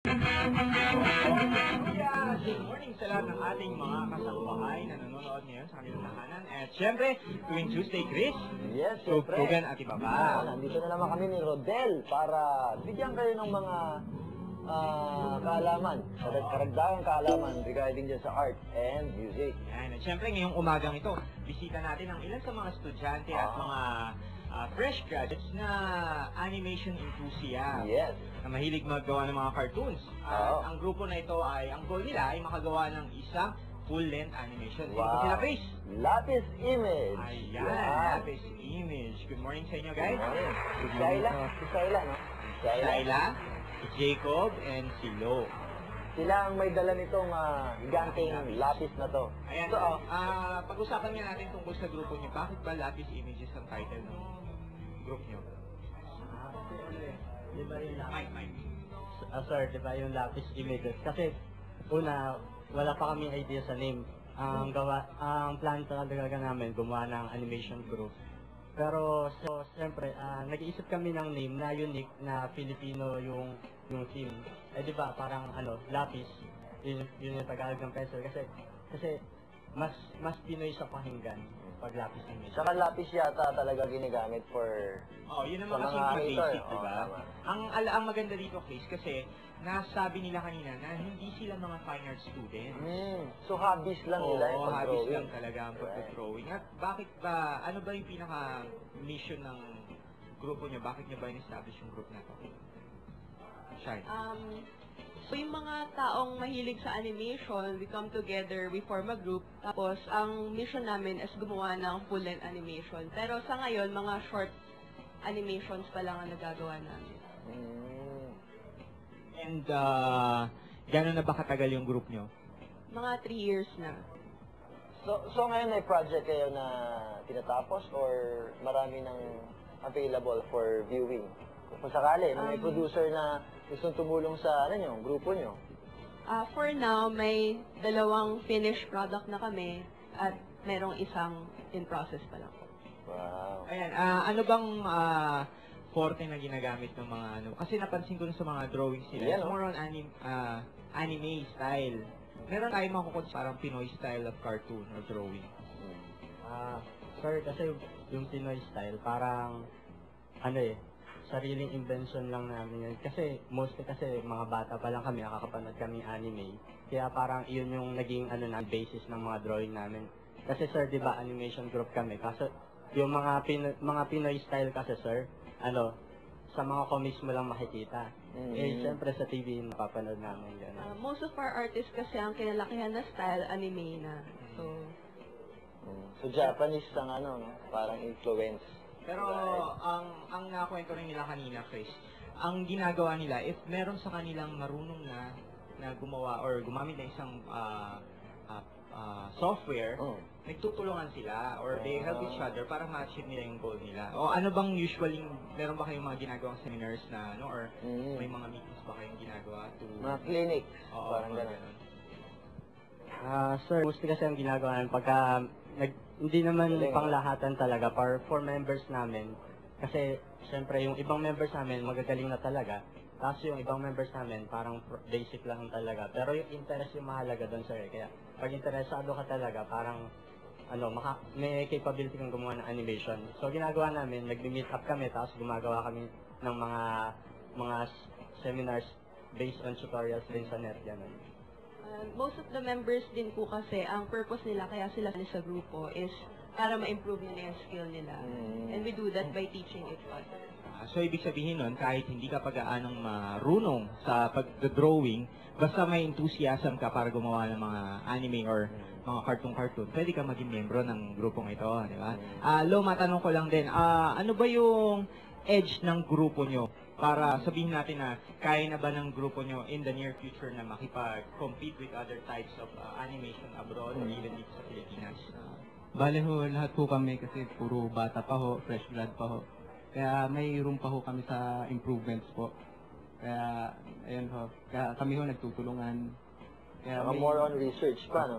Good morning sa lahat ng ating mga kasambahay na nanonood ngayon sa kanilang tahanan. At syempre, tuwing Tuesday, Chris, yes, syempre. Tugan at iba pa. Nandito na naman kami ni Rodel para bigyan kayo ng mga kaalaman, karagdagang kaalaman regarding dyan sa art and music. Yan. At syempre, ngayong umagang ito, bisita natin ang ilan sa mga estudyante at mga fresh graduates na animation enthusiast. Yes. Na mahilig maggawa ng mga cartoons. At ang grupo na ito ay, ang goal nila ay makagawa ng isang full-length animation. Sino ba sila, Chris? Lapis Image. Ayan, Lapis Image. Good morning sa inyo, guys. Si Shyla, no? Si Shyla, si Jacob, and si Lo. Sila ang may dala nitong giganting lapis na to. Ayan, so, pag-usapan nga natin tungkol sa grupo niyo. Bakit ba Lapis Images ang title ng group niyo? Di ba yung Mike. Sir, di ba yung Lapis Images? Kasi, una, wala pa kami idea sa name. Ang plan talaga namin, gumawa ng animation group. Pero, siyempre, nag-iisip kami ng name na unique, na Filipino yung theme. Eh, di ba, parang, Lapis, yun yung Tagalog ng pencil. Kasi, mas Pinoy sa pakinggan pag Lapis Image. Saka lapis yata talaga ginagamit for... Yun naman kasi yung basic, di ba? Ang maganda dito, Chris, kasi nasabi nila kanina na hindi sila mga fine art students. So, hobbies lang nila yung pag-drawing. Hobbies lang talaga ang pag-drawing. At bakit ba, ano ba yung pinaka-mission ng grupo nyo? Bakit nyo ba in-establish yung group na to? Shine. So yung mga taong mahilig sa animation, we come together, we form a group. Tapos, ang mission namin is gumawa ng full-length animation. Pero sa ngayon, mga short animations pa lang ang nagagawa namin. And, gano'n na ba katagal yung group nyo? Mga 3 years na. So ngayon may project kayo na tinatapos or marami nang available for viewing? Kung sakali, may producer na gustong tumulong sa grupo nyo? For now, may 2 finished product na kami at merong isang in process pa lang. Wow. Ayan, ano bang forte na ginagamit ng mga Kasi napansin ko sa mga drawings nila, it's more on anime style. Meron tayo makukot parang Pinoy style of cartoon or drawing. Sir, kasi yung Pinoy style, parang, sariling invention lang namin yun. Kasi, mostly kasi mga bata pa lang kami, nakakapanood kami anime. Kaya parang iyon yung naging basis ng mga drawing namin. Kasi sir, di ba, animation group kami. Kaso, yung mga Pinoy style kasi sir, sa mga comics mo lang makikita. Siyempre sa TV, napapanood namin yan. Most of our artists kasi ang kinalakihan na style, anime na. So Japanese ang parang influence. Pero ang nakwento rin nila kanina, Chris, ang ginagawa nila, if meron sa kanilang marunong na gumawa or gumamit ng isang software, nagtutulungan sila or they help each other para ma-achieve nila yung goal nila. O ano bang usually, meron ba kayong mga ginagawang seminars na or may mga meetings ba kayong ginagawa to... Mga clinics, parang gano'n. Sir, mostly kasi ang ginagawa namin pagka hindi naman panglahatan talaga for members namin. Kasi, syempre, yung ibang members namin magagaling na talaga. Tapos yung ibang members namin, parang basic lang talaga. Pero yung interest yung mahalaga doon, sir. Kaya, pag interesado ka talaga, parang, may capability kang gumawa ng animation. So, ginagawa namin, nag-meet up kami, tapos gumagawa kami ng mga seminars based on tutorials din sa net, yan. Most of the members din po kasi, ang purpose nila, kaya sila sa grupo, is para ma-improve nila yung skill nila. And we do that by teaching each other. So, ibig sabihin nun, kahit hindi ka pag-aanong marunong sa pag-drawing, basta may enthusiasm ka para gumawa ng mga anime or mga cartoon, pwede ka maging membro ng grupong ito, di ba? Lo, matanong ko lang din, ano ba yung edge ng grupo nyo? Para sabihin natin na kaya na ba ng grupo nyo in the near future na makipag-compete with other types of animation abroad or even dito sa Pilipinas? Bale ho, lahat po kami kasi puro bata pa ho, fresh blood pa ho. Kaya may room pa ho kami sa improvements po. Kaya, ayun ho, kaya kami ho nagtutulungan. Kaya more on research pa,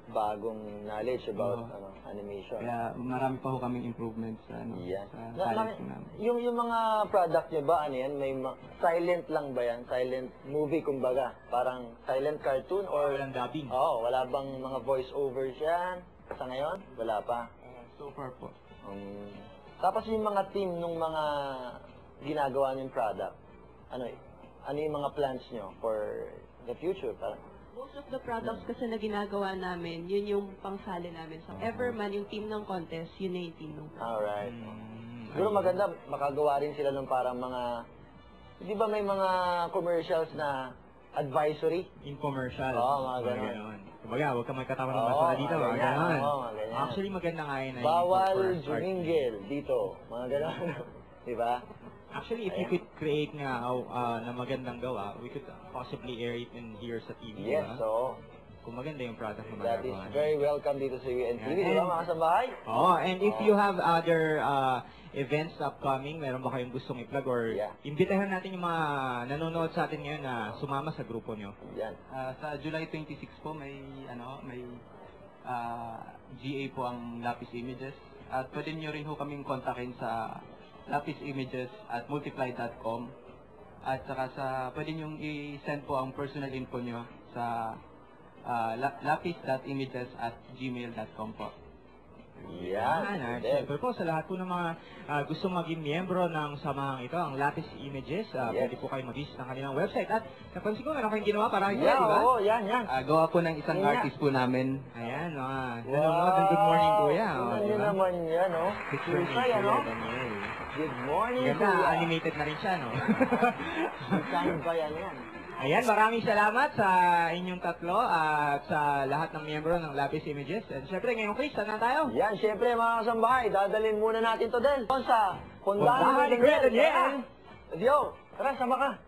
bagong knowledge about Oo. animation. Kaya marami pa ho kaming improvements sa, Yan. sa talent po namin. Yung mga product nyo ba, ano yan, may silent lang ba yan? Silent movie, kumbaga? Parang silent cartoon or... Walang dubbing. Oo, wala bang mga voice-overs yan? Sa ngayon? Wala pa. So far po. Tapos yung mga team nung mga ginagawa niyong product, ano yung mga plans nyo for the future? Parang, Most of the products kasi na ginagawa namin, yun yung pangsali namin. So, ever man yung team ng contest, yun na yung team ng product. alright. Mm, Siguro maganda, makagawa rin sila ng parang mga, di ba may mga commercials na advisory? Infomercial. Oo, mga ganon. Kumbaga, huwag ka magkatawa ng Oo, basura dito, mga mga ganyan. ganon. Oo, mga ganyan. Actually, maganda nga yun. na Bawal yung for jumingil dito. Mga gano'n. Di ba? Actually, if you could create nga na magandang gawa, we could possibly air it in here sa TV. Yes, diba? so Kung maganda yung product na that is magagawa. very welcome dito sa UNTV. Di ba, Yeah. mga kasambahay? Oh, and if you have other events upcoming, meron ba kayong gustong i-plug or Yeah. imbitahan natin yung mga nanonood sa atin ngayon na sumama sa grupo nyo? Yan. Sa July 26 po may GA po ang Lapis Images at pwede nyo rin ho kaming kontakin sa lapisimages@multiply.com at saka pwede nyo i-send po ang personal info nyo sa lapis.images@gmail.com po. Yan. At Then, syempre po, sa lahat po ng mga gustong maging miyembro ng samahang ito, ang Lapis Images, Yes. pwede po kayo mag-visit ng kanilang website. At napansin ko, meron kayong ginawa para kayo, yeah, di ba? oo, yan. Gawa po ng isang Yeah. artist po namin. Ayan, nanonood ng Good Morning Kuya. Tingnan di nyo ba? naman yan, no? Good Morning Susay, ano? Kuya Daniel. Good morning, Ganda, Kuya. animated na rin siya, no? Saan ba yan? Ayan, maraming salamat sa inyong tatlo at sa lahat ng miyembro ng Lapis Images. And syempre, ngayong Chris, saan na tayo? Yan, syempre mga kasambahay, dadalhin muna natin to din. Sa Pundahan Pundahan ni ni Kuya Daniel. Daniel. Yo, tara, sama ka.